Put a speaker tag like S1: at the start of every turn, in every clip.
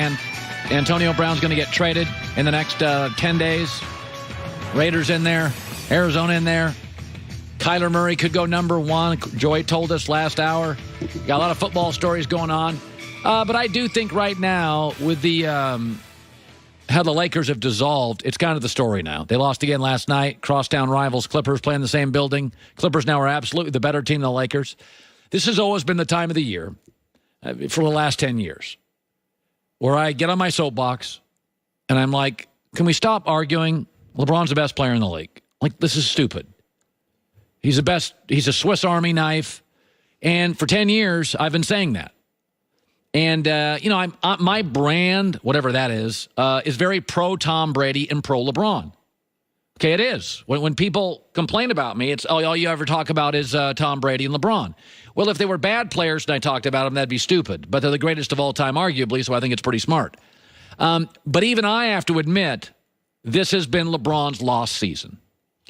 S1: understand Antonio Brown's going to get traded in the next 10 days. Raiders in there. Arizona in there. Kyler Murray could go number one. Joy told us last hour. Got a lot of football stories going on. But I do think right now, with the how the Lakers have dissolved, it's kind of the story now. They lost again last night. Crosstown rivals, Clippers, play in the same building. Clippers now are absolutely the better team than the Lakers. This has always been the time of the year for the last 10 years where I get on my soapbox and I'm like, can we stop arguing? LeBron's the best player in the league. Like, this is stupid. He's the best. He's a Swiss Army knife. And for 10 years, I've been saying that. And, my brand, whatever that is very pro-Tom Brady and pro-LeBron. Okay, it is. When people complain about me, it's all you ever talk about is Tom Brady and LeBron. Well, if they were bad players and I talked about them, that'd be stupid. But they're the greatest of all time, arguably, so I think it's pretty smart. But even I have to admit, this has been LeBron's lost season.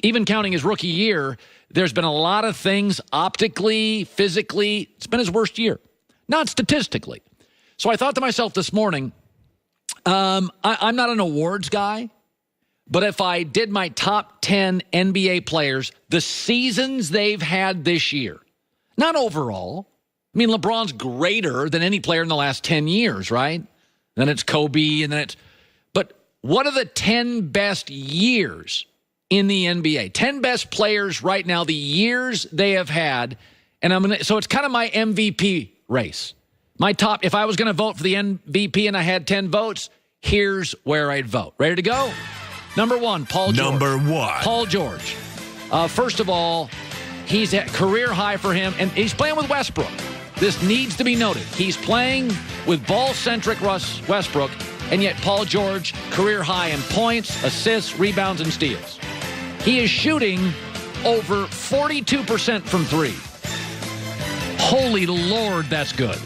S1: Even counting his rookie year, there's been a lot of things optically, physically. It's been his worst year, not statistically. So I thought to myself this morning, I'm not an awards guy, but if I did my top 10 NBA players, the seasons they've had this year, not overall. I mean, LeBron's greater than any player in the last 10 years, right? Then it's Kobe, and then it's... But what are the 10 best years in the NBA? 10 best players right now, the years they have had. And so it's kind of my MVP race. My top, if I was going to vote for the MVP and I had 10 votes, here's where I'd vote. Ready to go? Number one, Paul George.
S2: Number one.
S1: Paul George. First of all, he's at career high for him, and he's playing with Westbrook. This needs to be noted. He's playing with ball-centric Westbrook, and yet Paul George, career high in points, assists, rebounds, and steals. He is shooting over 42% from three. Holy Lord, that's good.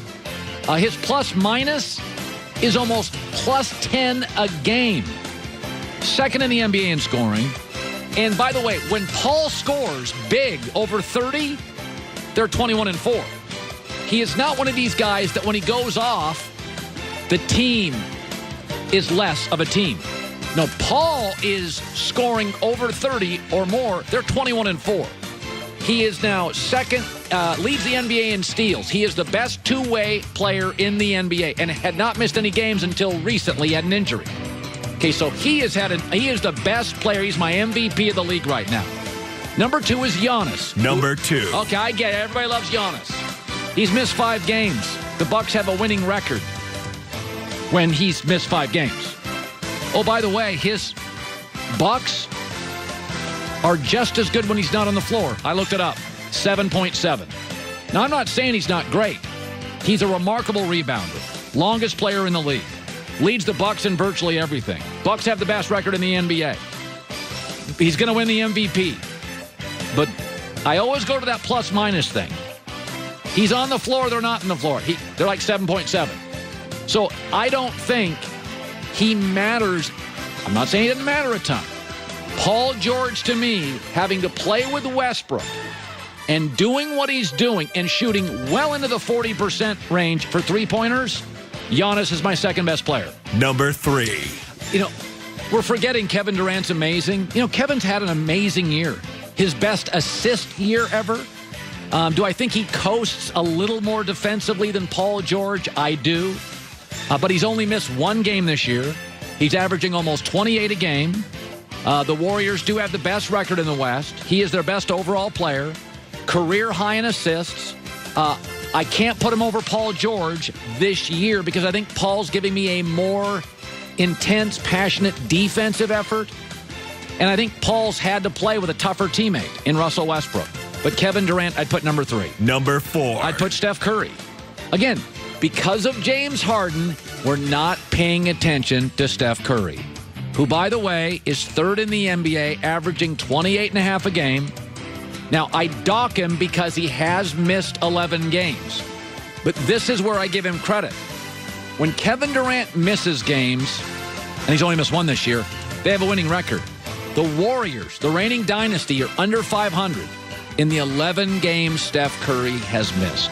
S1: His plus-minus is almost plus 10 a game. Second in the NBA in scoring. And by the way, when Paul scores big over 30, they're 21-4. He is not one of these guys that when he goes off, the team is less of a team. No, Paul is scoring over 30 or more. They're 21-4. He is now second, leads the NBA in steals. He is the best two-way player in the NBA and had not missed any games until recently. He had an injury. Okay, so he is the best player. He's my MVP of the league right now. Number two is Giannis.
S2: Number two.
S1: Okay, I get it. Everybody loves Giannis. He's missed 5 games. The Bucks have a winning record when he's missed 5 games. Oh, by the way, his Bucks are just as good when he's not on the floor. I looked it up. 7.7. Now, I'm not saying he's not great. He's a remarkable rebounder. Longest player in the league. Leads the Bucks in virtually everything. Bucks have the best record in the NBA. He's going to win the MVP. But I always go to that plus-minus thing. He's on the floor, they're not on the floor. They're like 7.7. So I don't think he matters. I'm not saying he doesn't matter a ton. Paul George, to me, having to play with Westbrook and doing what he's doing and shooting well into the 40% range for three-pointers, Giannis is my second best player.
S2: Number three.
S1: We're forgetting Kevin Durant's amazing. Kevin's had an amazing year. His best assist year ever. Do I think he coasts a little more defensively than Paul George? I do. But he's only missed 1 game this year. He's averaging almost 28 a game. The Warriors do have the best record in the West. He is their best overall player. Career high in assists. I can't put him over Paul George this year because I think Paul's giving me a more intense, passionate defensive effort. And I think Paul's had to play with a tougher teammate in Russell Westbrook. But Kevin Durant, I'd put number 3.
S2: Number 4.
S1: I'd put Steph Curry. Again, because of James Harden, we're not paying attention to Steph Curry, who, by the way, is third in the NBA, averaging 28.5 a game. Now, I dock him because he has missed 11 games. But this is where I give him credit. When Kevin Durant misses games, and he's only missed 1 this year, they have a winning record. The Warriors, the reigning dynasty, are under 500 in the 11 games Steph Curry has missed.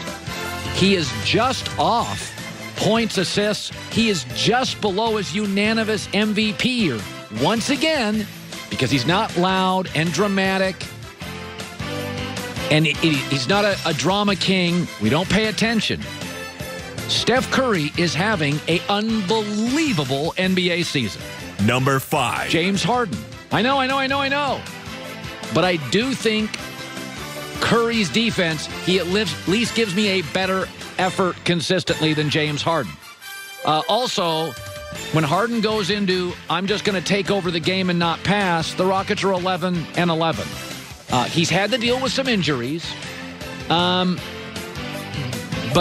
S1: He is just off points, assists. He is just below his unanimous MVP year. Once again, because he's not loud and dramatic, and he's not a drama king. We don't pay attention. Steph Curry is having an unbelievable NBA season.
S2: Number 5.
S1: James Harden. I know. But I do think Curry's defense, he at least gives me a better effort consistently than James Harden. Also, when Harden goes into, I'm just going to take over the game and not pass, the Rockets are 11-11. He's had to deal with some injuries. But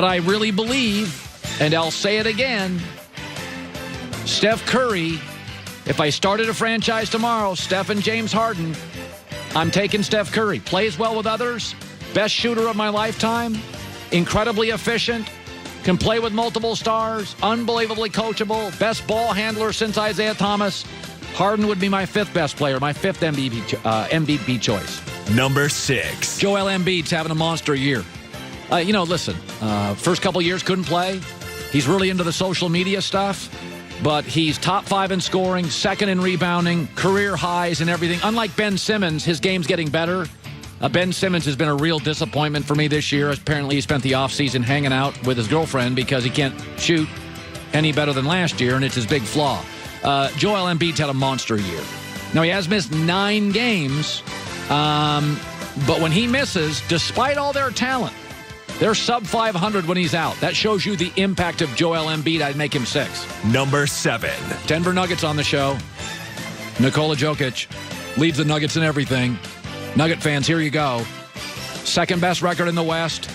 S1: I really believe, and I'll say it again, Steph Curry, if I started a franchise tomorrow, Steph and James Harden, I'm taking Steph Curry. Plays well with others, best shooter of my lifetime, incredibly efficient, can play with multiple stars, unbelievably coachable, best ball handler since Isaiah Thomas. Harden would be my 5th best player, my 5th MVP choice.
S2: Number 6.
S1: Joel Embiid's having a monster year. Listen, first couple years couldn't play. He's really into the social media stuff, but he's top 5 in scoring, 2nd in rebounding, career highs and everything. Unlike Ben Simmons, his game's getting better. Ben Simmons has been a real disappointment for me this year. Apparently, he spent the offseason hanging out with his girlfriend because he can't shoot any better than last year, and it's his big flaw. Joel Embiid's had a monster year. Now, he has missed 9 games, but when he misses, despite all their talent, they're sub 500 when he's out. That shows you the impact of Joel Embiid. I'd make him 6.
S2: Number 7.
S1: Denver Nuggets on the show. Nikola Jokic leads the Nuggets in everything. Nugget fans, here you go. 2nd best record in the West.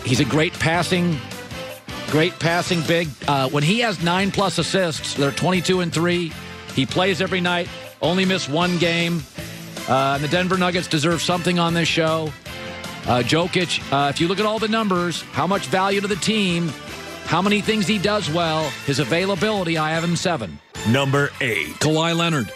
S1: He's a great passing big. When he has 9+ assists, they're 22-3. He plays every night. Only missed 1 game. The Denver Nuggets deserve something on this show. Jokic, if you look at all the numbers, how much value to the team, how many things he does well, his availability, I have him 7.
S2: Number 8.
S1: Kawhi Leonard.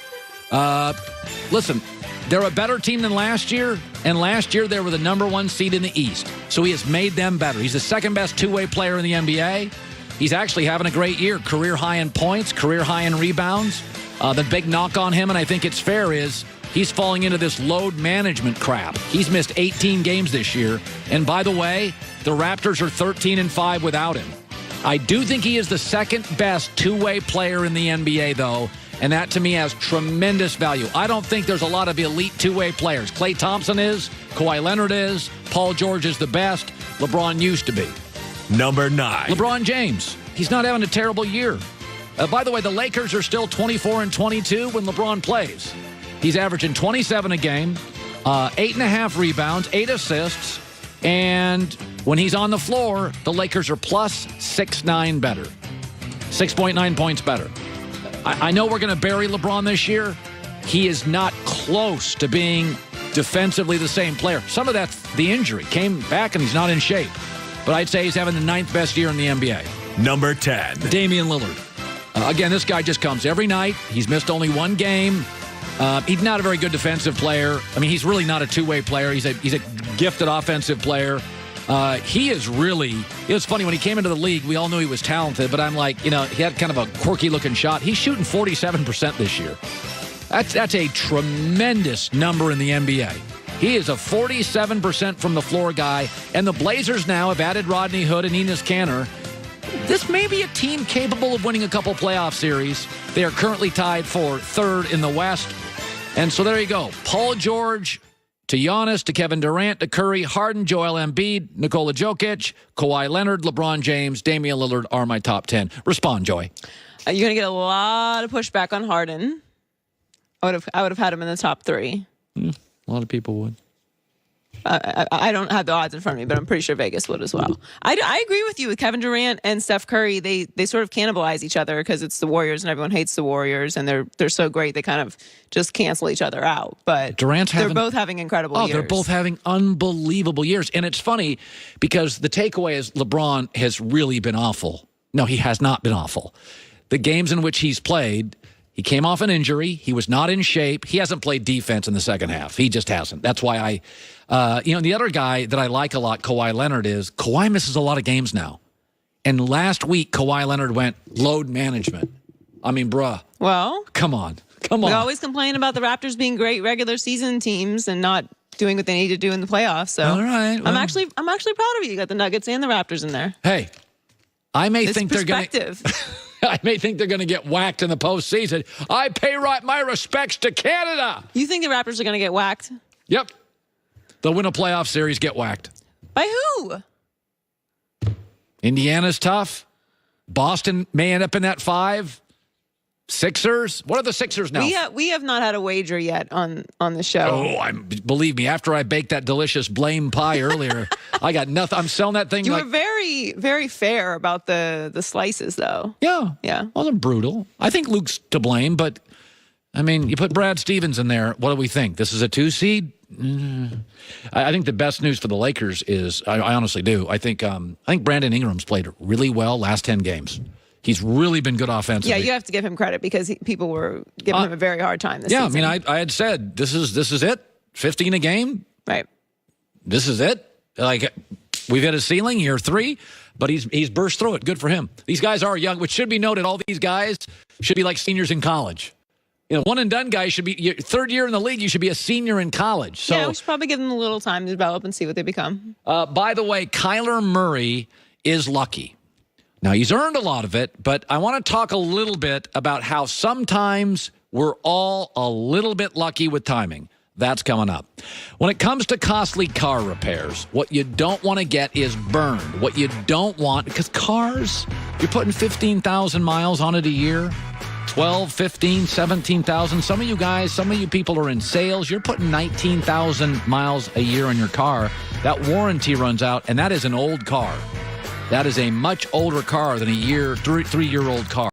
S1: Listen, they're a better team than last year, and last year they were the number 1 seed in the East. So he has made them better. He's the 2nd best two-way player in the NBA. He's actually having a great year. Career high in points, career high in rebounds. The big knock on him, and I think it's fair, is he's falling into this load management crap. He's missed 18 games this year. And by the way, the Raptors are 13-5 without him. I do think he is the 2nd best two-way player in the NBA, though. And that, to me, has tremendous value. I don't think there's a lot of elite two-way players. Klay Thompson is. Kawhi Leonard is. Paul George is the best. LeBron used to be.
S2: Number 9.
S1: LeBron James. He's not having a terrible year. By the way, the Lakers are still 24-22 when LeBron plays. He's averaging 27 a game, 8.5 rebounds, 8 assists, and when he's on the floor, the Lakers are plus 6.9 better. 6.9 points better. I know we're going to bury LeBron this year. He is not close to being defensively the same player. Some of that's the injury. Came back and he's not in shape. But I'd say he's having the 9th best year in the NBA.
S2: Number 10.
S1: Damian Lillard. Again, this guy just comes every night. He's missed only 1 game. He's not a very good defensive player. I mean, he's really not a two-way player. He's a gifted offensive player. He is really, it was funny when he came into the league, we all knew he was talented, but I'm like, he had kind of a quirky looking shot. He's shooting 47% this year. That's a tremendous number in the NBA. He is a 47% from the floor guy, and the Blazers now have added Rodney Hood and Enes Kanter. This may be a team capable of winning a couple playoff series. They are currently tied for 3rd in the West. And so there you go. Paul George to Giannis, to Kevin Durant, to Curry, Harden, Joel Embiid, Nikola Jokic, Kawhi Leonard, LeBron James, Damian Lillard are my top 10. Respond, Joy.
S3: You're going to get a lot of pushback on Harden. I would have had him in the top 3.
S1: A lot of people would.
S3: I don't have the odds in front of me, but I'm pretty sure Vegas would as well. I agree with you with Kevin Durant and Steph Curry. They sort of cannibalize each other because it's the Warriors and everyone hates the Warriors and they're so great they kind of just cancel each other out. But they're both having incredible years.
S1: They're both having unbelievable years. And it's funny because the takeaway is LeBron has really been awful. No, he has not been awful. The games in which he's played, he came off an injury. He was not in shape. He hasn't played defense in the second half. He just hasn't. That's why the other guy that I like a lot, Kawhi Leonard, is Kawhi misses a lot of games now. And last week, Kawhi Leonard went load management. I mean, bruh.
S3: Well,
S1: come on.
S3: We always complain about the Raptors being great regular season teams and not doing what they need to do in the playoffs. So
S1: all right, well,
S3: I'm actually proud of you. You got the Nuggets and the Raptors in there.
S1: Hey, I may
S3: It's
S1: think they're going to get whacked in the postseason. I pay my respects to Canada.
S3: You think the Raptors are going to get whacked?
S1: Yep. They'll win a playoff series, get whacked.
S3: By who?
S1: Indiana's tough. Boston may end up in that 5. Sixers? What are the Sixers now?
S3: We have not had a wager yet on the show.
S1: Oh, believe me, after I baked that delicious blame pie earlier, I got nothing. I'm selling that thing.
S3: You were very, very fair about the slices, though.
S1: Yeah. Wasn't brutal. I think Luke's to blame, but, I mean, you put Brad Stevens in there. What do we think? This is a 2 seed? I think the best news for the Lakers is, I honestly do, I think Brandon Ingram's played really well last 10 games. He's really been good offensively.
S3: Yeah, you have to give him credit because people were giving him a very hard time this season.
S1: I mean, I had said, this is it. 15 a game.
S3: Right.
S1: This is it. Like, we've hit a ceiling, year 3, but he's burst through it. Good for him. These guys are young, which should be noted. All these guys should be like seniors in college. One and done guys should be your third year in the league. You should be a senior in college. So,
S3: yeah, we should probably give them a little time to develop and see what they become.
S1: By the way, Kyler Murray is lucky. Now, he's earned a lot of it, but I want to talk a little bit about how sometimes we're all a little bit lucky with timing. That's coming up. When it comes to costly car repairs, what you don't want to get is burned. What you don't want, because cars, you're putting 15,000 miles on it a year, 12, 15, 17,000. Some of you guys, some of you people are in sales. You're putting 19,000 miles a year on your car. That warranty runs out, and that is an old car. That is a much older car than a 3-year-old car.